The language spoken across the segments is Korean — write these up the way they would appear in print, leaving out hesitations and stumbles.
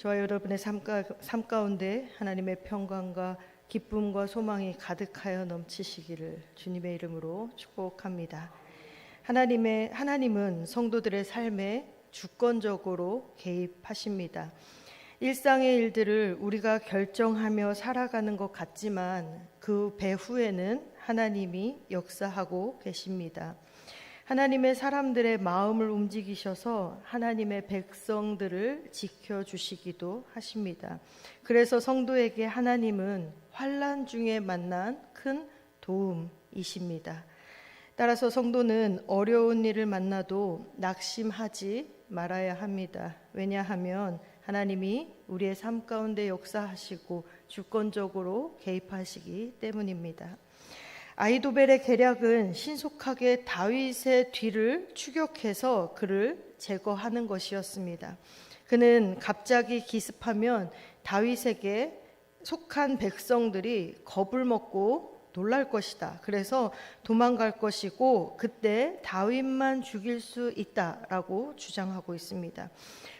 저와 여러분의 삶 가운데 하나님의 평강과 기쁨과 소망이 가득하여 넘치시기를 주님의 이름으로 축복합니다. 하나님은 성도들의 삶에 주권적으로 개입하십니다. 일상의 일들을 우리가 결정하며 살아가는 것 같지만 그 배후에는 하나님이 역사하고 계십니다. 하나님의 사람들의 마음을 움직이셔서 하나님의 백성들을 지켜주시기도 하십니다. 그래서 성도에게 하나님은 환난 중에 만난 큰 도움이십니다. 따라서 성도는 어려운 일을 만나도 낙심하지 말아야 합니다. 왜냐하면 하나님이 우리의 삶 가운데 역사하시고 주권적으로 개입하시기 때문입니다. 아히도벨의 계략은 신속하게 다윗의 뒤를 추격해서 그를 제거하는 것이었습니다. 그는 갑자기 기습하면 다윗에게 속한 백성들이 겁을 먹고 놀랄 것이다. 그래서 도망갈 것이고 그때 다윗만 죽일 수 있다라고 주장하고 있습니다.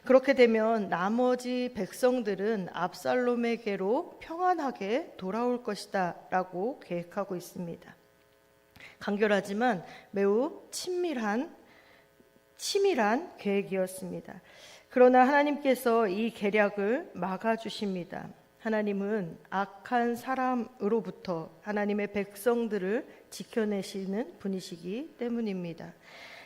그렇게 되면 나머지 백성들은 압살롬에게로 평안하게 돌아올 것이다 라고 계획하고 있습니다. 간결하지만 매우 치밀한 계획이었습니다. 그러나 하나님께서 이 계략을 막아주십니다. 하나님은 악한 사람으로부터 하나님의 백성들을 지켜내시는 분이시기 때문입니다.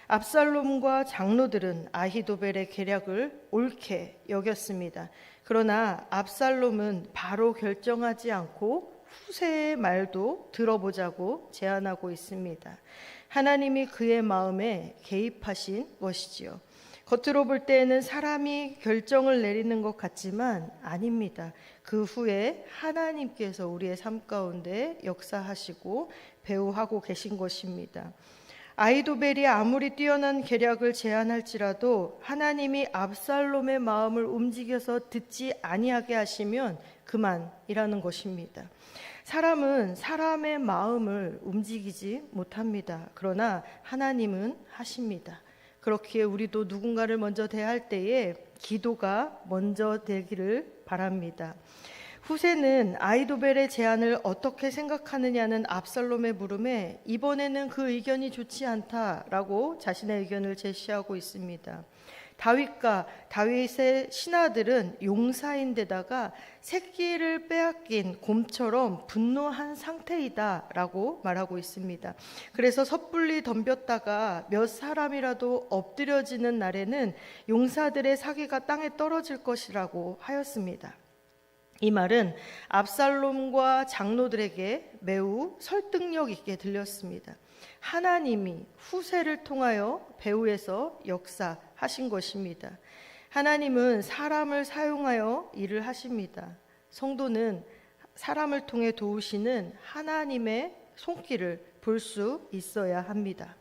압살롬과 장로들은 아히도벨의 계략을 옳게 여겼습니다. 그러나 압살롬은 바로 결정하지 않고 후세의 말도 들어보자고 제안하고 있습니다. 하나님이 그의 마음에 개입하신 것이지요. 겉으로 볼 때에는 사람이 결정을 내리는 것 같지만 아닙니다. 그 후에 하나님께서 우리의 삶 가운데 역사하시고 배후하고 계신 것입니다. 아히도벨이 아무리 뛰어난 계략을 제안할지라도 하나님이 압살롬의 마음을 움직여서 듣지 아니하게 하시면 그만이라는 것입니다. 사람은 사람의 마음을 움직이지 못합니다. 그러나 하나님은 하십니다. 그렇기에 우리도 누군가를 먼저 대할 때에 기도가 먼저 되기를 바랍니다. 후세는 아히도벨의 제안을 어떻게 생각하느냐는 압살롬의 물음에 이번에는 그 의견이 좋지 않다라고 자신의 의견을 제시하고 있습니다. 다윗과 다윗의 신하들은 용사인데다가 새끼를 빼앗긴 곰처럼 분노한 상태이다라고 말하고 있습니다. 그래서 섣불리 덤볐다가 몇 사람이라도 엎드려지는 날에는 용사들의 사기가 땅에 떨어질 것이라고 하였습니다. 이 말은 압살롬과 장로들에게 매우 설득력 있게 들렸습니다. 하나님이 후세를 통하여 배후에서 역사하신 것입니다. 하나님은 사람을 사용하여 일을 하십니다. 성도는 사람을 통해 도우시는 하나님의 손길을 볼 수 있어야 합니다.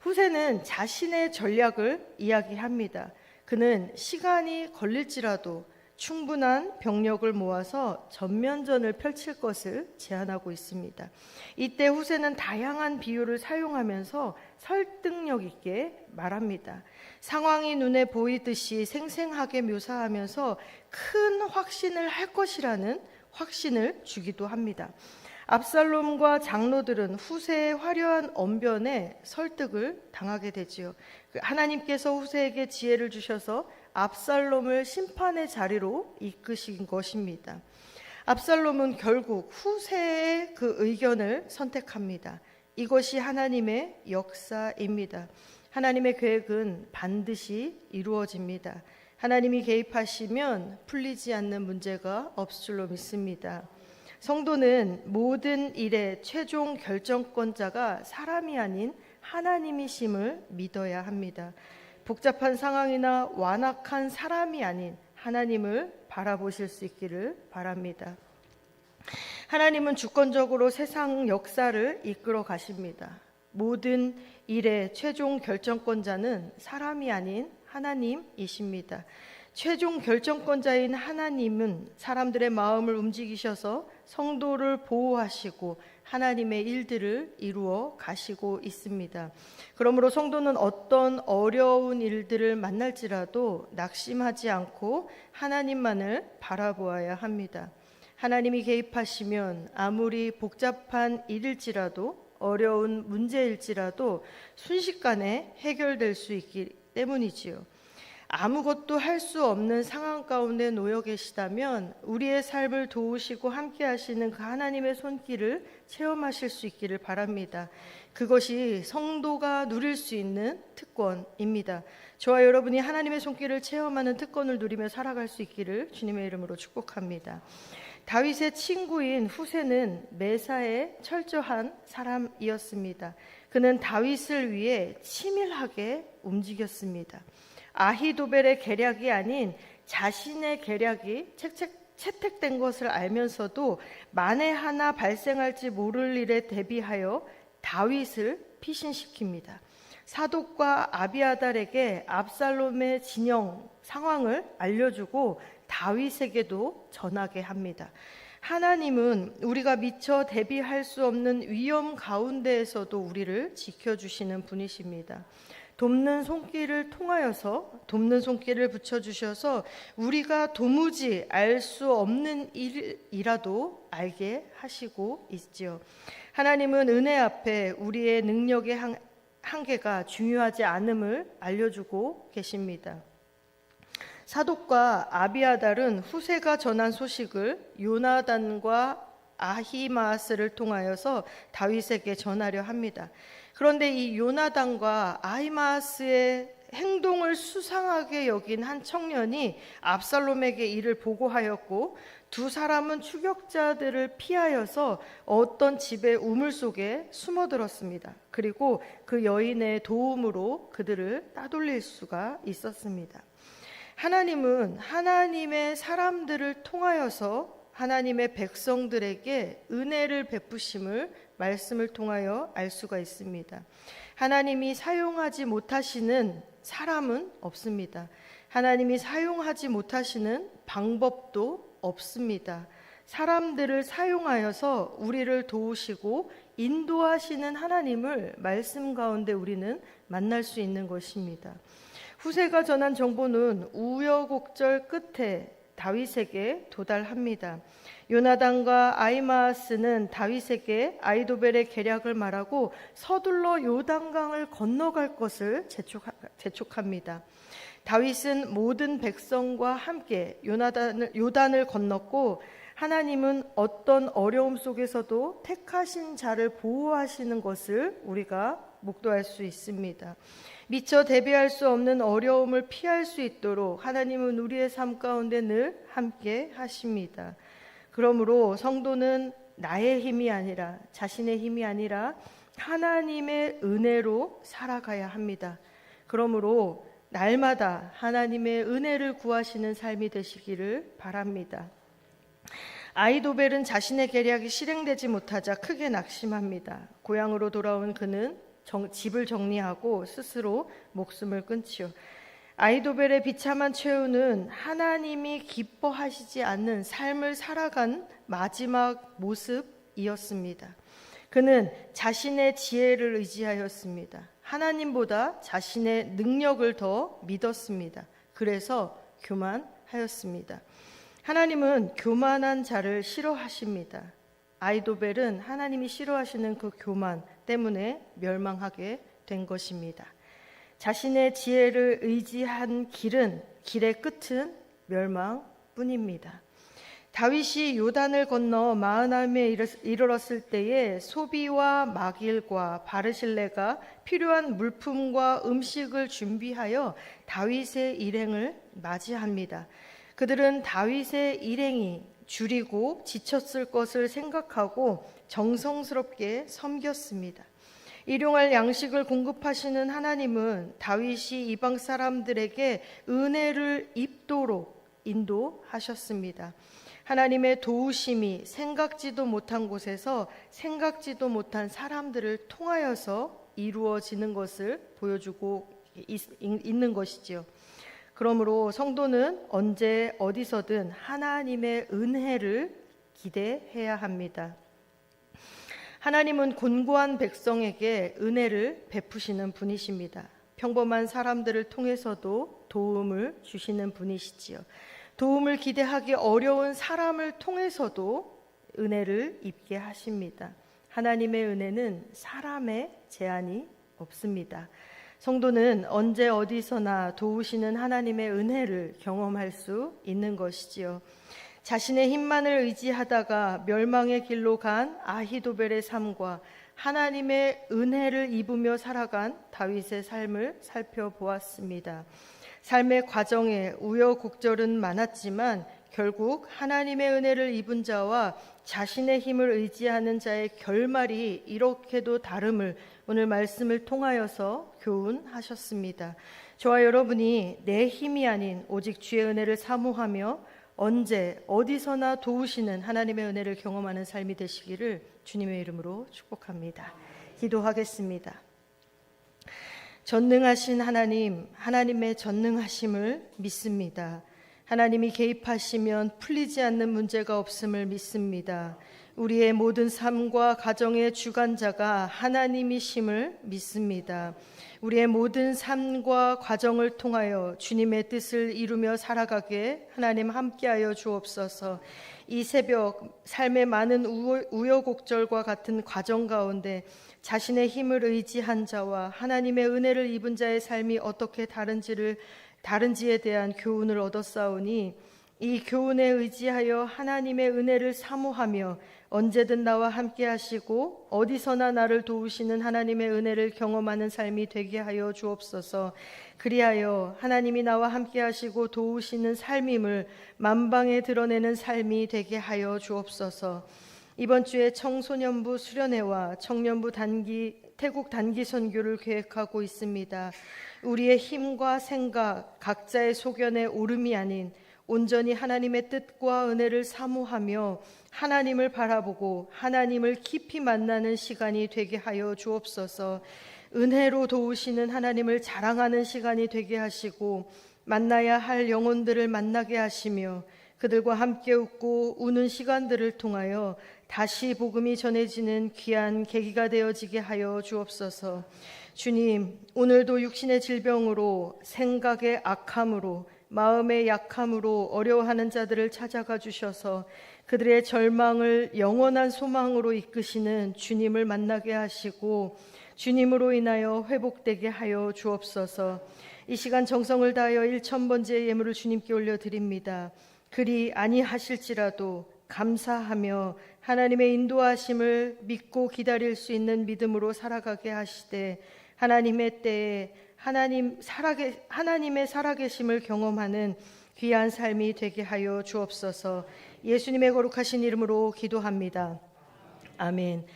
후세는 자신의 전략을 이야기합니다. 그는 시간이 걸릴지라도 충분한 병력을 모아서 전면전을 펼칠 것을 제안하고 있습니다. 이때 후세는 다양한 비유를 사용하면서 설득력 있게 말합니다. 상황이 눈에 보이듯이 생생하게 묘사하면서 큰 확신을 할 것이라는 확신을 주기도 합니다. 압살롬과 장로들은 후세의 화려한 언변에 설득을 당하게 되지요. 하나님께서 후세에게 지혜를 주셔서 압살롬을 심판의 자리로 이끄신 것입니다. 압살롬은 결국 후세의 그 의견을 선택합니다. 이것이 하나님의 역사입니다. 하나님의 계획은 반드시 이루어집니다. 하나님이 개입하시면 풀리지 않는 문제가 없을 줄로 믿습니다. 성도는 모든 일의 최종 결정권자가 사람이 아닌 하나님이심을 믿어야 합니다. 복잡한 상황이나 완악한 사람이 아닌 하나님을 바라보실 수 있기를 바랍니다. 하나님은 주권적으로 세상 역사를 이끌어 가십니다. 모든 일의 최종 결정권자는 사람이 아닌 하나님이십니다. 최종 결정권자인 하나님은 사람들의 마음을 움직이셔서 성도를 보호하시고 하나님의 일들을 이루어 가시고 있습니다. 그러므로 성도는 어떤 어려운 일들을 만날지라도 낙심하지 않고 하나님만을 바라보아야 합니다. 하나님이 개입하시면 아무리 복잡한 일일지라도 어려운 문제일지라도 순식간에 해결될 수 있기 때문이지요. 아무것도 할 수 없는 상황 가운데 놓여 계시다면 우리의 삶을 도우시고 함께 하시는 그 하나님의 손길을 체험하실 수 있기를 바랍니다. 그것이 성도가 누릴 수 있는 특권입니다. 저와 여러분이 하나님의 손길을 체험하는 특권을 누리며 살아갈 수 있기를 주님의 이름으로 축복합니다. 다윗의 친구인 후세는 매사에 철저한 사람이었습니다. 그는 다윗을 위해 치밀하게 움직였습니다. 아히도벨의 계략이 아닌 자신의 계략이 채택된 것을 알면서도 만에 하나 발생할지 모를 일에 대비하여 다윗을 피신시킵니다. 사독과 아비아달에게 압살롬의 진영 상황을 알려주고 다윗에게도 전하게 합니다. 하나님은 우리가 미처 대비할 수 없는 위험 가운데에서도 우리를 지켜주시는 분이십니다. 돕는 손길을 통하여서 돕는 손길을 붙여주셔서 우리가 도무지 알 수 없는 일이라도 알게 하시고 있지요. 하나님은 은혜 앞에 우리의 능력의 한계가 중요하지 않음을 알려주고 계십니다. 사독과 아비아달은 후세가 전한 소식을 요나단과 아히마아스를 통하여서 다윗에게 전하려 합니다. 그런데 이 요나단과 아히마아스의 행동을 수상하게 여긴 한 청년이 압살롬에게 이를 보고하였고 두 사람은 추격자들을 피하여서 어떤 집의 우물 속에 숨어들었습니다. 그리고 그 여인의 도움으로 그들을 따돌릴 수가 있었습니다. 하나님은 하나님의 사람들을 통하여서 하나님의 백성들에게 은혜를 베푸심을 말씀을 통하여 알 수가 있습니다. 하나님이 사용하지 못하시는 사람은 없습니다. 하나님이 사용하지 못하시는 방법도 없습니다. 사람들을 사용하여서 우리를 도우시고 인도하시는 하나님을 말씀 가운데 우리는 만날 수 있는 것입니다. 후세가 전한 정보는 우여곡절 끝에 다윗에게 도달합니다. 요나단과 아히마아스는 다윗에게 아히도벨의 계략을 말하고 서둘러 요단강을 건너갈 것을 재촉합니다. 다윗은 모든 백성과 함께 요단을 건넜고 하나님은 어떤 어려움 속에서도 택하신 자를 보호하시는 것을 우리가 목도할 수 있습니다. 미처 대비할 수 없는 어려움을 피할 수 있도록 하나님은 우리의 삶 가운데 늘 함께 하십니다. 그러므로 성도는 나의 힘이 아니라 자신의 힘이 아니라 하나님의 은혜로 살아가야 합니다. 그러므로 날마다 하나님의 은혜를 구하시는 삶이 되시기를 바랍니다. 아히도벨은 자신의 계략이 실행되지 못하자 크게 낙심합니다. 고향으로 돌아온 그는 집을 정리하고 스스로 목숨을 끊지요. 아히도벨의 비참한 최후는 하나님이 기뻐하시지 않는 삶을 살아간 마지막 모습이었습니다. 그는 자신의 지혜를 의지하였습니다. 하나님보다 자신의 능력을 더 믿었습니다. 그래서 교만하였습니다. 하나님은 교만한 자를 싫어하십니다. 아히도벨은 하나님이 싫어하시는 그 교만 때문에 멸망하게 된 것입니다. 자신의 지혜를 의지한 길의 끝은 멸망뿐입니다. 다윗이 요단을 건너 마하나임에 이르렀을 때에 소비와 마길과 바르실레가 필요한 물품과 음식을 준비하여 다윗의 일행을 맞이합니다. 그들은 다윗의 일행이 줄이고 지쳤을 것을 생각하고 정성스럽게 섬겼습니다. 일용할 양식을 공급하시는 하나님은 다윗이 이방 사람들에게 은혜를 입도록 인도하셨습니다. 하나님의 도우심이 생각지도 못한 곳에서 생각지도 못한 사람들을 통하여서 이루어지는 것을 보여주고 있는 것이지요. 그러므로 성도는 언제 어디서든 하나님의 은혜를 기대해야 합니다. 하나님은 곤고한 백성에게 은혜를 베푸시는 분이십니다. 평범한 사람들을 통해서도 도움을 주시는 분이시지요. 도움을 기대하기 어려운 사람을 통해서도 은혜를 입게 하십니다. 하나님의 은혜는 사람의 제한이 없습니다. 성도는 언제 어디서나 도우시는 하나님의 은혜를 경험할 수 있는 것이지요. 자신의 힘만을 의지하다가 멸망의 길로 간 아히도벨의 삶과 하나님의 은혜를 입으며 살아간 다윗의 삶을 살펴보았습니다. 삶의 과정에 우여곡절은 많았지만 결국 하나님의 은혜를 입은 자와 자신의 힘을 의지하는 자의 결말이 이렇게도 다름을 오늘 말씀을 통하여서 교훈하셨습니다. 저와 여러분이 내 힘이 아닌 오직 주의 은혜를 사모하며 언제 어디서나 도우시는 하나님의 은혜를 경험하는 삶이 되시기를 주님의 이름으로 축복합니다. 기도하겠습니다. 전능하신 하나님, 하나님의 전능하심을 믿습니다. 하나님이 개입하시면 풀리지 않는 문제가 없음을 믿습니다. 우리의 모든 삶과 가정의 주관자가 하나님이심을 믿습니다. 우리의 모든 삶과 과정을 통하여 주님의 뜻을 이루며 살아가게 하나님 함께하여 주옵소서. 이 새벽 삶의 많은 우여곡절과 같은 과정 가운데 자신의 힘을 의지한 자와 하나님의 은혜를 입은 자의 삶이 어떻게 다른지에 대한 교훈을 얻었사오니 이 교훈에 의지하여 하나님의 은혜를 사모하며 언제든 나와 함께 하시고 어디서나 나를 도우시는 하나님의 은혜를 경험하는 삶이 되게 하여 주옵소서. 그리하여 하나님이 나와 함께 하시고 도우시는 삶임을 만방에 드러내는 삶이 되게 하여 주옵소서. 이번 주에 청소년부 수련회와 청년부 태국 단기 선교를 계획하고 있습니다. 우리의 힘과 생각, 각자의 소견에 오름이 아닌 온전히 하나님의 뜻과 은혜를 사모하며 하나님을 바라보고 하나님을 깊이 만나는 시간이 되게 하여 주옵소서. 은혜로 도우시는 하나님을 자랑하는 시간이 되게 하시고 만나야 할 영혼들을 만나게 하시며 그들과 함께 웃고 우는 시간들을 통하여 다시 복음이 전해지는 귀한 계기가 되어지게 하여 주옵소서. 주님, 오늘도 육신의 질병으로 생각의 악함으로 마음의 약함으로 어려워하는 자들을 찾아가 주셔서 그들의 절망을 영원한 소망으로 이끄시는 주님을 만나게 하시고 주님으로 인하여 회복되게 하여 주옵소서. 이 시간 정성을 다하여 1000번째 예물을 주님께 올려드립니다. 그리 아니하실지라도 감사하며 하나님의 인도하심을 믿고 기다릴 수 있는 믿음으로 살아가게 하시되 하나님의 때에 하나님의 살아계심을 경험하는 귀한 삶이 되게 하여 주옵소서. 예수님의 거룩하신 이름으로 기도합니다. 아멘.